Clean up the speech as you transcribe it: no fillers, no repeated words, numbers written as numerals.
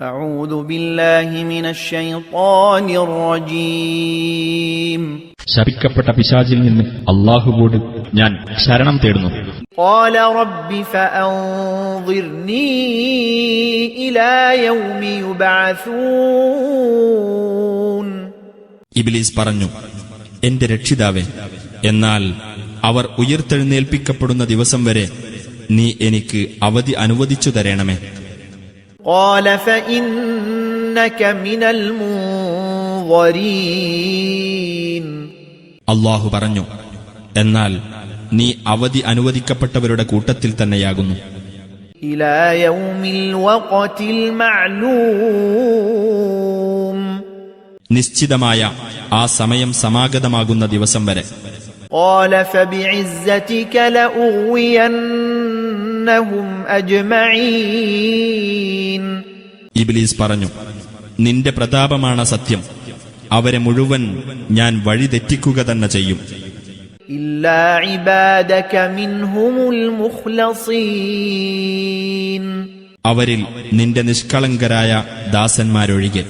أعوذ بالله من الشيطان الرجيم. ശപിക്കപ്പെട്ട പിശാചിൽ നിന്ന് അല്ലാഹുവോട് ഞാൻ ശരണം തേടുന്നു. قال رب فأنظرني إلى يوم يبعثون. ഇബ്ലീസ് പറഞ്ഞു, എന്റെ രക്ഷിതാവേ, എന്നാൽ അവർ ഉയർത്തെഴുന്നേൽപ്പിക്കപ്പെടുന്ന ദിവസം വരെ നീ എനിക്ക് അവധി അനുവദിച്ചു തരണമേ. قال فإنك من المنظرين. അല്ലാഹു പറഞ്ഞു, എന്നാൽ നീ അവധി അനുവദിക്കപ്പെട്ടവരുടെ കൂട്ടത്തിൽ തന്നെയാകുന്നു. إلى يوم الوقت المعلوم. നിശ്ചിതമായ ആ സമയം സമാഗതമാകുന്ന ദിവസം വരെ. قال فبعزتك لأغوينهم أجمعين. ഇബ്ലീസ് പറഞ്ഞു, നിന്റെ പ്രതാപമാണ് സത്യം, അവരെ മുഴുവൻ ഞാൻ വഴിതെറ്റിക്കുക തന്നെ ചെയ്യും. إلا عبادك منهم المخلصين. അവരിൽ നിന്റെ നിഷ്കളങ്കരായ ദാസന്മാരൊഴികെ.